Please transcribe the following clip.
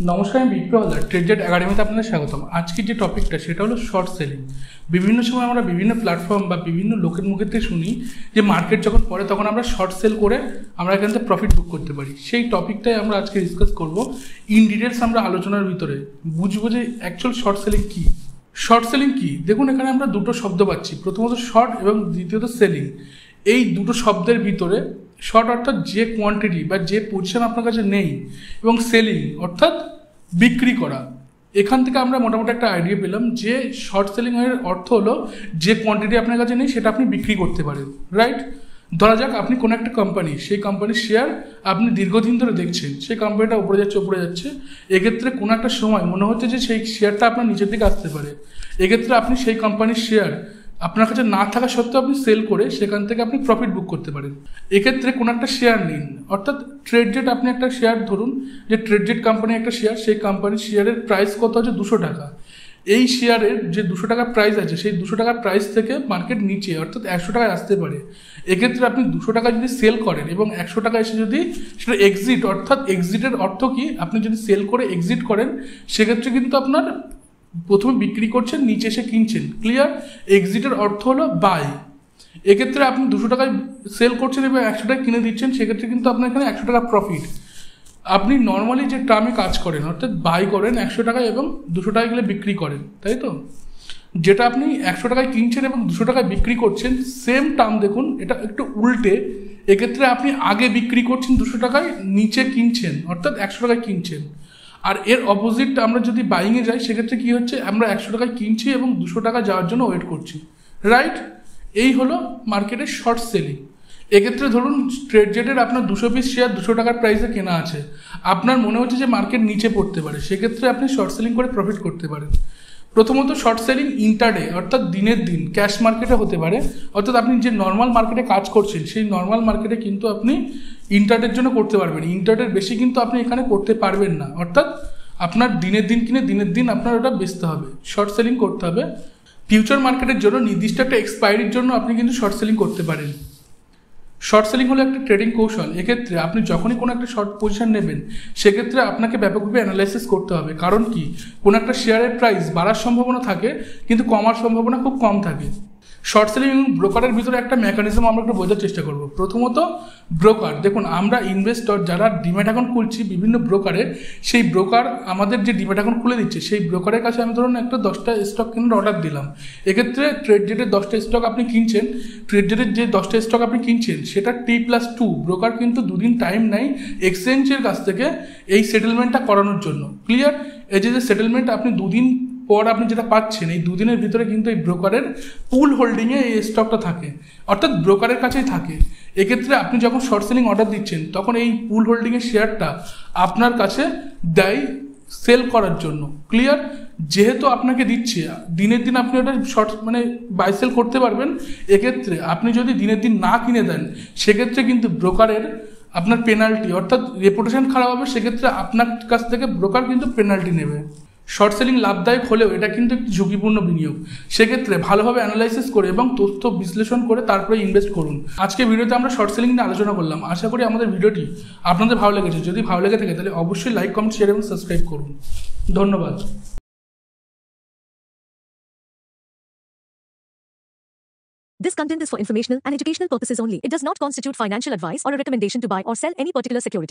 নমস্কার, আমি বিপ্লব হালদার ট্রেডজেট একাডেমিতে আপনাদের স্বাগতম। আজকের যে টপিকটা সেটা হলো শর্ট সেলিং। বিভিন্ন সময় আমরা বিভিন্ন প্ল্যাটফর্ম বা বিভিন্ন লোকের মুখে থেকে শুনি যে মার্কেট যখন পড়ে তখন আমরা শর্ট সেল করে আমরা এখান থেকে প্রফিট বুক করতে পারি। সেই টপিকটাই আমরা আজকে ডিসকাস করব। ইন ডিটেলস আমরা আলোচনার ভিতরে বুঝবো যে অ্যাকচুয়াল শর্ট সেলিং কী। শর্ট সেলিং কী, দেখুন এখানে আমরা দুটো শব্দ পাচ্ছি, প্রথমত শর্ট এবং দ্বিতীয়ত সেলিং। এই দুটো শব্দের ভিতরে শর্ট অর্থাৎ যে কোয়ান্টিটি বা যে পজিশন আপনার কাছে নেই, এবং সেলিং অর্থাৎ বিক্রি করা। এখান থেকে আমরা মোটামুটি একটা আইডিয়া পেলাম যে শর্ট সেলিংয়ের অর্থ হলো যে কোয়ান্টিটি আপনার কাছে নেই সেটা আপনি বিক্রি করতে পারেন, রাইট? ধরা যাক আপনি কোনো একটা কোম্পানি, সেই কোম্পানির শেয়ার আপনি দীর্ঘদিন ধরে দেখছেন, সেই কোম্পানিটা উপরে যাচ্ছে, এক্ষেত্রে কোনো একটা সময় মনে হচ্ছে যে সেই শেয়ারটা আপনার নিচের দিকে আসতে পারে। এক্ষেত্রে আপনি সেই কোম্পানির শেয়ার আপনার কাছে না থাকা সত্ত্বেও আপনি সেল করে সেখান থেকে আপনি প্রফিট বুক করতে পারেন। এক্ষেত্রে কোনো একটা শেয়ার নিন, অর্থাৎ ট্রেডজেট আপনি একটা শেয়ার ধরুন যে ট্রেডজেট কোম্পানি একটা শেয়ার, সেই কোম্পানির শেয়ারের প্রাইস কত আছে 200 টাকা। এই শেয়ারের যে 200 টাকার প্রাইস আছে সেই 200 টাকার প্রাইস থেকে মার্কেট নিচে অর্থাৎ 100 টাকায় আসতে পারে। এক্ষেত্রে আপনি 200 টাকা যদি সেল করেন এবং 100 টাকা এসে যদি সেটা এক্সিট, অর্থাৎ এক্সিটের অর্থ কি, আপনি যদি সেল করে এক্সিট করেন সেক্ষেত্রে কিন্তু আপনার প্রথমে বিক্রি করছেন, নিচে এসে কিনছেন, ক্লিয়ার? এক্সিটের অর্থ হলো বাই। এক্ষেত্রে আপনি 200 টাকায় সেল করছেন এবং 100 টাকায় কিনে দিচ্ছেন, সেক্ষেত্রে কিন্তু আপনার এখানে 100 টাকা প্রফিট। আপনি নর্মালি যে টার্মে কাজ করেন অর্থাৎ বাই করেন 100 টাকায় এবং 200 টাকায় গেলে বিক্রি করেন, তাই তো? যেটা আপনি 100 টাকায় কিনছেন এবং 200 টাকায় বিক্রি করছেন, সেম টার্ম দেখুন এটা একটু উল্টে। এক্ষেত্রে আপনি আগে বিক্রি করছেন 200 টাকায়, নিচে কিনছেন অর্থাৎ 100 টাকায় কিনছেন। আর এর অপোজিট আমরা যদি বাইংয়ে যাই সেক্ষেত্রে কী হচ্ছে, আমরা 100 টাকায় কিনছি এবং 200 টাকা যাওয়ার জন্য ওয়েট করছি, রাইট? এই হলো মার্কেটের শর্ট সেলিং। এক্ষেত্রে ধরুন ট্রেডজেটের আপনার 200 পিস শেয়ার 200 টাকার প্রাইসে কেনা আছে, আপনার মনে হচ্ছে যে মার্কেট নিচে পড়তে পারে, সেক্ষেত্রে আপনি শর্ট সেলিং করে প্রফিট করতে পারেন। প্রথমত শর্ট সেলিং ইন্টারডে অর্থাৎ দিনের দিন ক্যাশ মার্কেটে হতে পারে, অর্থাৎ আপনি যে নর্মাল মার্কেটে কাজ করছেন সেই নর্মাল মার্কেটে কিন্তু আপনি ইন্টারডের জন্য করতে পারবেন। ইন্টারডের বেশি কিন্তু আপনি এখানে করতে পারবেন না, অর্থাৎ আপনার দিনের দিন কিনে দিনের দিন আপনার ওটা বেচতে হবে, শর্ট সেলিং করতে হবে। ফিউচার মার্কেটের জন্য নির্দিষ্ট একটা এক্সপায়ারির জন্য আপনি কিন্তু শর্ট সেলিং করতে পারেন। শর্ট সেলিং হলো একটা ট্রেডিং কৌশল। এক্ষেত্রে আপনি যখনই কোনো একটা শর্ট পজিশন নেবেন সেক্ষেত্রে আপনাকে ব্যাপকভাবে অ্যানালাইসিস করতে হবে, কারণ কি কোনো একটা শেয়ারের প্রাইস বাড়ার সম্ভাবনা থাকে কিন্তু কমার সম্ভাবনা খুব কম থাকে। শর্ট সেলিং এবং ব্রোকারের ভিতরে একটা মেকানিজম আমরা একটু বোঝার চেষ্টা করব। প্রথমত ব্রোকার, দেখুন আমরা ইনভেস্টর যারা ডিম্যাট অ্যাকাউন্ট খুলছি বিভিন্ন ব্রোকারে, সেই ব্রোকার আমাদের যে ডিম্যাট অ্যাকাউন্ট খুলে দিচ্ছে সেই ব্রোকারের কাছে আমি ধরুন একটা 10টা স্টক কেনার অর্ডার দিলাম। এক্ষেত্রে ট্রেডজেটের 10টা স্টক আপনি কিনছেন, ট্রেডজেটের যে 10টা স্টক আপনি কিনছেন সেটা T+2 ব্রোকার কিন্তু দুদিন টাইম নেয় এক্সচেঞ্জের কাছ থেকে এই সেটেলমেন্টটা করানোর জন্য, ক্লিয়ার? এই যে সেটেলমেন্ট আপনি দুদিন পর আপনি যেটা পাচ্ছেন, এই দুদিনের ভিতরে কিন্তু এই ব্রোকারের পুল হোল্ডিংয়ে এই স্টকটা থাকে, অর্থাৎ ব্রোকারের কাছেই থাকে। এক্ষেত্রে আপনি যখন শর্ট সেলিং অর্ডার দিচ্ছেন তখন এই পুল হোল্ডিংয়ের শেয়ারটা আপনার কাছে দেয় সেল করার জন্য, ক্লিয়ার? যেহেতু আপনাকে দিচ্ছে দিনের দিন আপনি ওটা শর্ট বাই সেল করতে পারবেন। এক্ষেত্রে আপনি যদি দিনের দিন না কিনে দেন সেক্ষেত্রে কিন্তু ব্রোকারের আপনার পেনাল্টি অর্থাৎ রেপুটেশন খারাপ হবে, সেক্ষেত্রে আপনার কাছ থেকে ব্রোকার কিন্তু পেনাল্টি নেবে। শর্ট সেলিং লাভদায়ক হলেও এটা কিন্তু একটি ঝুঁকিপূর্ণ বিনিয়োগ, সেক্ষেত্রে ভালোভাবে অ্যানালাইসিস করে এবং তথ্য বিশ্লেষণ করে তারপরে ইনভেস্ট করুন। আজকে ভিডিওতে আমরা শর্ট সেলিং নিয়ে আলোচনা করলাম। আশা করি আমাদের ভিডিওটি আপনাদের ভালো লেগেছে। যদি ভালো লেগে থাকে তাহলে অবশ্যই লাইক, কমেন্ট, শেয়ার এবং সাবস্ক্রাইব করুন। ধন্যবাদ। This content is for informational and educational purposes only. It does not constitute financial advice or a recommendation to buy or sell any particular security.